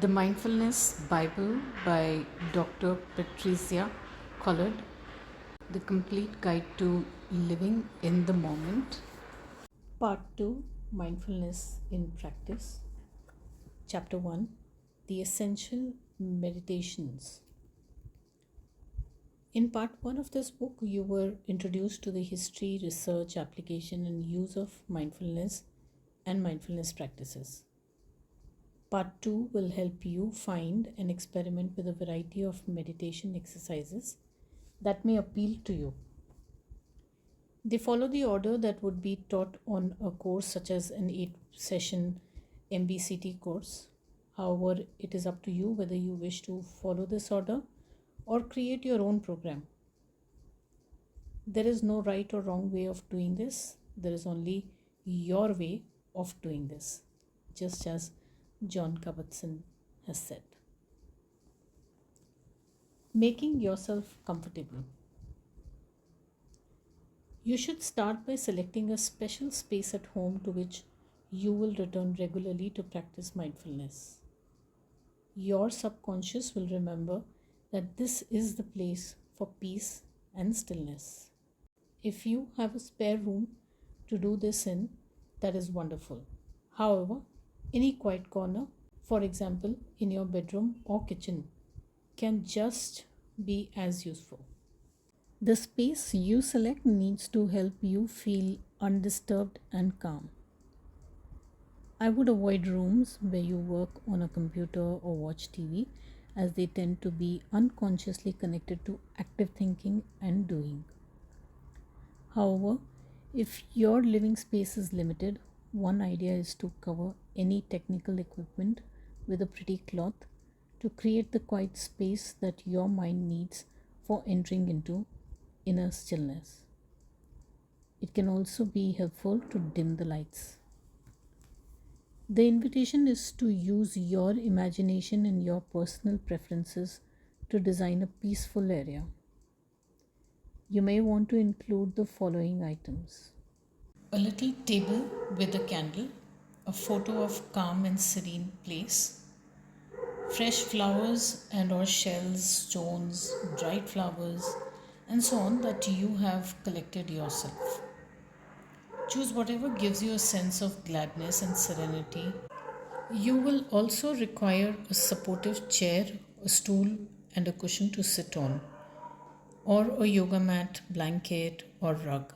The Mindfulness Bible by Dr. Patrizia Collard, The Complete Guide to Living in the Moment. Part 2, Mindfulness in Practice. Chapter 1, The Essential Meditations. In part 1 of this book, you were introduced to the history, research, application, and use of mindfulness and mindfulness practices. Part 2 will help you find and experiment with a variety of meditation exercises that may appeal to you. They follow the order that would be taught on a course such as an 8-session MBCT course. However, it is up to you whether you wish to follow this order or create your own program. There is no right or wrong way of doing this. There is only your way of doing this, just as John Kabat-Zinn has said. Making yourself comfortable. You should start by selecting a special space at home to which you will return regularly to practice mindfulness. Your subconscious will remember that this is the place for peace and stillness. If you have a spare room to do this in, that is wonderful. However, any quiet corner, for example, in your bedroom or kitchen, can just be as useful. The space you select needs to help you feel undisturbed and calm. I would avoid rooms where you work on a computer or watch TV, as they tend to be unconsciously connected to active thinking and doing. However, if your living space is limited, one idea is to cover any technical equipment with a pretty cloth to create the quiet space that your mind needs for entering into inner stillness. It can also be helpful to dim the lights. The invitation is to use your imagination and your personal preferences to design a peaceful area. You may want to include the following items: a little table with a candle, a photo of calm and serene place, fresh flowers and or shells, stones, dried flowers, and so on that you have collected yourself. Choose whatever gives you a sense of gladness and serenity. You will also require a supportive chair, a stool, and a cushion to sit on, or a yoga mat, blanket, or rug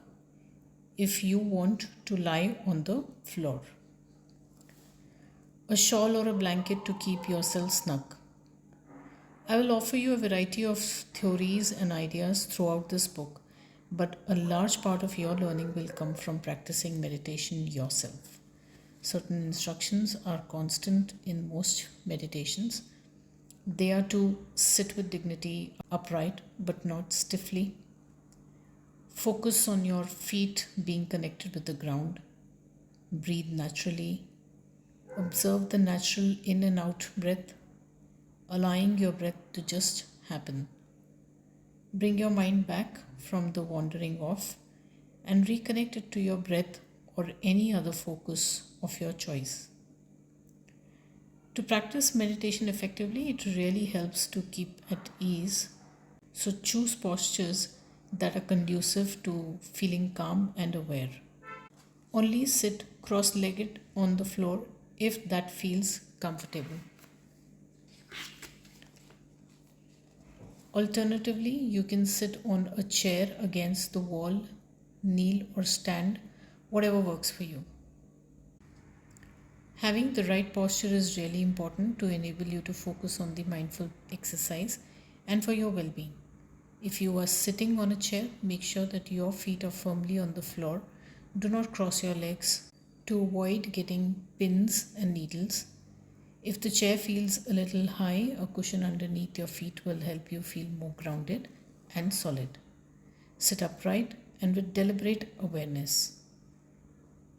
if you want to lie on the floor. A shawl or a blanket to keep yourself snug. I will offer you a variety of theories and ideas throughout this book, but a large part of your learning will come from practicing meditation yourself. Certain instructions are constant in most meditations. They are to sit with dignity, upright but not stiffly. Focus on your feet being connected with the ground. Breathe naturally. Observe the natural in and out breath, allowing your breath to just happen. Bring your mind back from the wandering off and reconnect it to your breath or any other focus of your choice. To practice meditation effectively, it really helps to keep at ease. So choose postures that are conducive to feeling calm and aware. Only sit cross-legged on the floor if that feels comfortable. Alternatively, you can sit on a chair against the wall, kneel or stand, whatever works for you. Having the right posture is really important to enable you to focus on the mindful exercise and for your well-being. If you are sitting on a chair, make sure that your feet are firmly on the floor. Do not cross your legs to avoid getting pins and needles. If the chair feels a little high, a cushion underneath your feet will help you feel more grounded and solid. Sit upright and with deliberate awareness.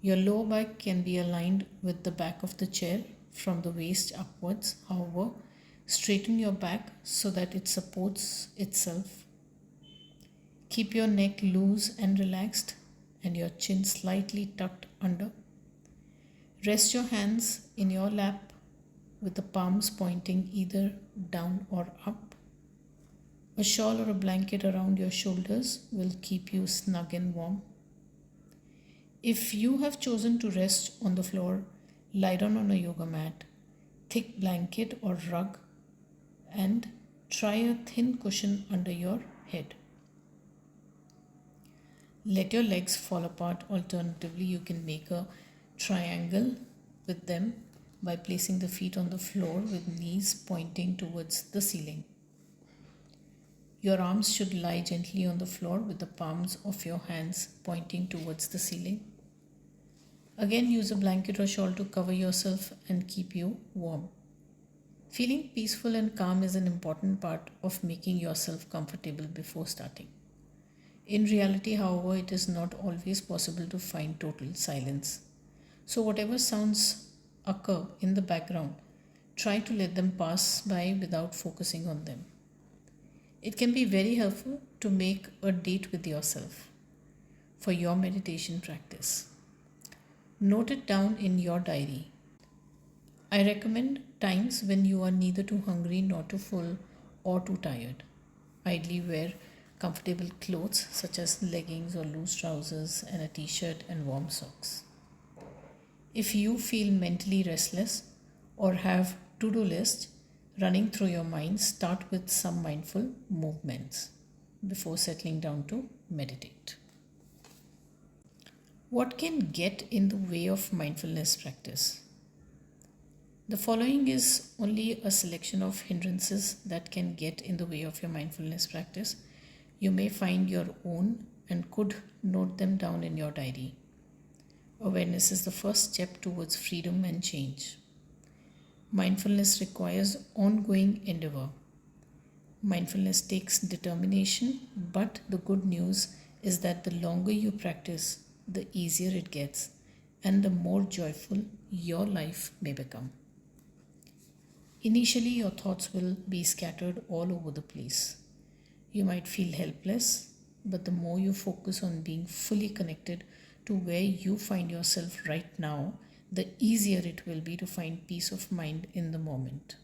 Your lower back can be aligned with the back of the chair from the waist upwards. However, straighten your back so that it supports itself. Keep your neck loose and relaxed and your chin slightly tucked under. Rest your hands in your lap with the palms pointing either down or up. A shawl or a blanket around your shoulders will keep you snug and warm. If you have chosen to rest on the floor, lie down on a yoga mat, thick blanket or rug, and try a thin cushion under your head. Let your legs fall apart. Alternatively, you can make a triangle with them by placing the feet on the floor with knees pointing towards the ceiling. Your arms should lie gently on the floor with the palms of your hands pointing towards the ceiling. Again, use a blanket or shawl to cover yourself and keep you warm. Feeling peaceful and calm is an important part of making yourself comfortable before starting. In reality, however, it is not always possible to find total silence. So, whatever sounds occur in the background, try to let them pass by without focusing on them. It can be very helpful to make a date with yourself for your meditation practice. Note it down in your diary. I recommend times when you are neither too hungry nor too full or too tired. Ideally, wear comfortable clothes such as leggings or loose trousers and a t-shirt and warm socks. If you feel mentally restless or have to-do lists running through your mind, start with some mindful movements before settling down to meditate. What can get in the way of mindfulness practice? The following is only a selection of hindrances that can get in the way of your mindfulness practice. You may find your own and could note them down in your diary. Awareness is the first step towards freedom and change. Mindfulness requires ongoing endeavor. Mindfulness takes determination, but the good news is that the longer you practice, the easier it gets and the more joyful your life may become. Initially, your thoughts will be scattered all over the place. You might feel helpless, but the more you focus on being fully connected to where you find yourself right now, the easier it will be to find peace of mind in the moment.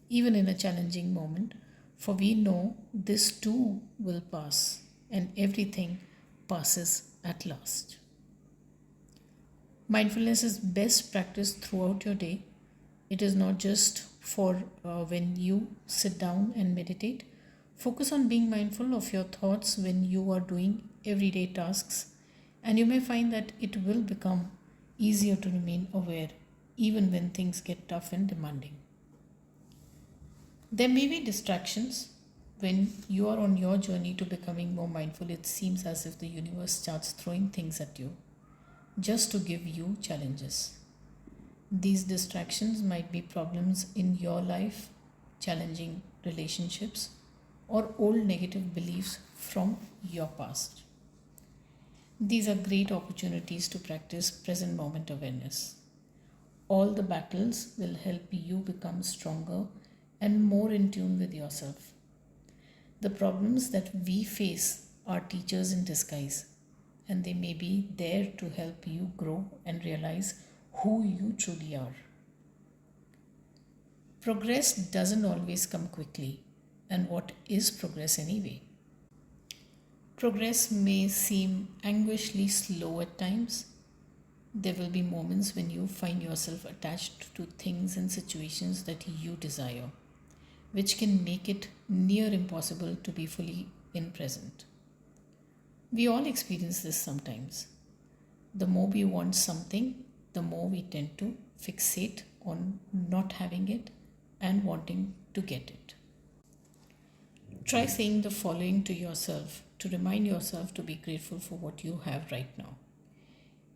Even in a challenging moment, for we know this too will pass and everything passes at last. Mindfulness is best practiced throughout your day. It is not just for when you sit down and meditate. Focus on being mindful of your thoughts when you are doing everyday tasks, and you may find that it will become easier to remain aware even when things get tough and demanding. There may be distractions. When you are on your journey to becoming more mindful, it seems as if the universe starts throwing things at you just to give you challenges. These distractions might be problems in your life, challenging relationships, or old negative beliefs from your past. These are great opportunities to practice present moment awareness. All the battles will help you become stronger and more in tune with yourself. The problems that we face are teachers in disguise, and they may be there to help you grow and realize who you truly are. Progress doesn't always come quickly, and what is progress anyway? Progress may seem anguishingly slow at times. There will be moments when you find yourself attached to things and situations that you desire, which can make it near impossible to be fully in present. We all experience this sometimes. The more we want something, the more we tend to fixate on not having it and wanting to get it. Try saying the following to yourself to remind yourself to be grateful for what you have right now.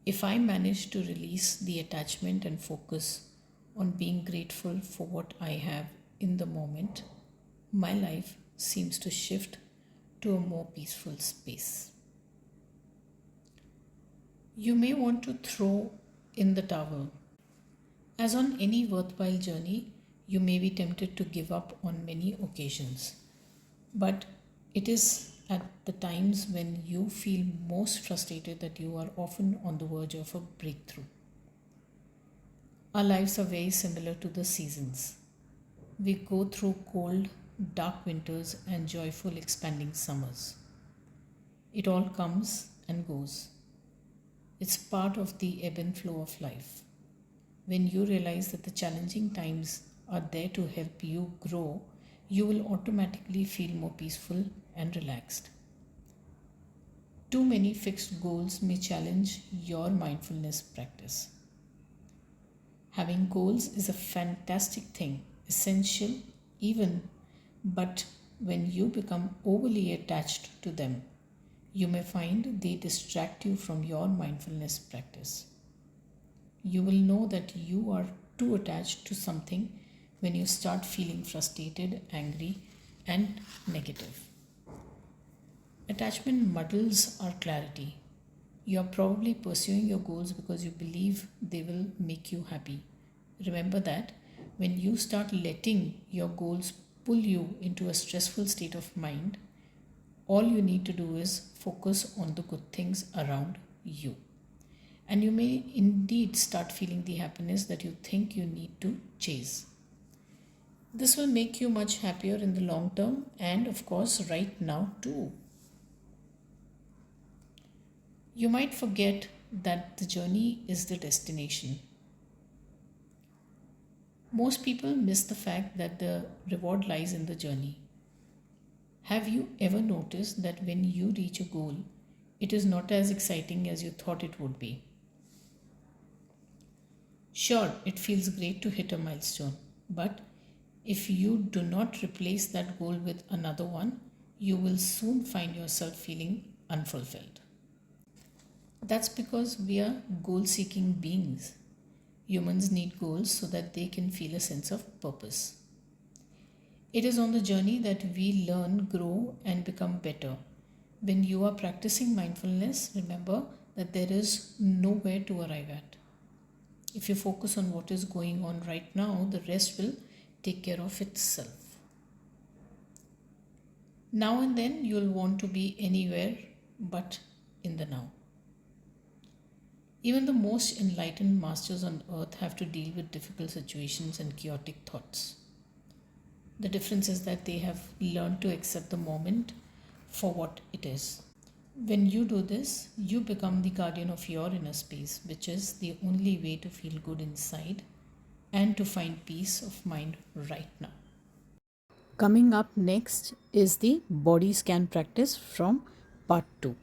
If I manage to release the attachment and focus on being grateful for what I have in the moment, my life seems to shift to a more peaceful space. You may want to throw in the towel. As on any worthwhile journey, you may be tempted to give up on many occasions. But it is at the times when you feel most frustrated that you are often on the verge of a breakthrough. Our lives are very similar to the seasons. We go through cold, dark winters and joyful, expanding summers. It all comes and goes. It's part of the ebb and flow of life. When you realize that the challenging times are there to help you grow, you will automatically feel more peaceful and relaxed. Too many fixed goals may challenge your mindfulness practice. Having goals is a fantastic thing, essential even, but when you become overly attached to them, you may find they distract you from your mindfulness practice. You will know that you are too attached to something when you start feeling frustrated, angry, and negative. Attachment muddles our clarity. You are probably pursuing your goals because you believe they will make you happy. Remember that when you start letting your goals pull you into a stressful state of mind, all you need to do is focus on the good things around you. And you may indeed start feeling the happiness that you think you need to chase. This will make you much happier in the long term and, of course, right now too. You might forget that the journey is the destination. Most people miss the fact that the reward lies in the journey. Have you ever noticed that when you reach a goal, it is not as exciting as you thought it would be? Sure, it feels great to hit a milestone, but if you do not replace that goal with another one, you will soon find yourself feeling unfulfilled. That's because we are goal seeking beings. Humans need goals so that they can feel a sense of purpose. It is on the journey that we learn, grow, and become better. When you are practicing mindfulness, remember that there is nowhere to arrive at. If you focus on what is going on right now, the rest will take care of itself. Now and then, you'll want to be anywhere but in the now. Even the most enlightened masters on earth have to deal with difficult situations and chaotic thoughts. The difference is that they have learned to accept the moment for what it is. When you do this, you become the guardian of your inner space, which is the only way to feel good inside and to find peace of mind right now. Coming up next is the body scan practice from part 2.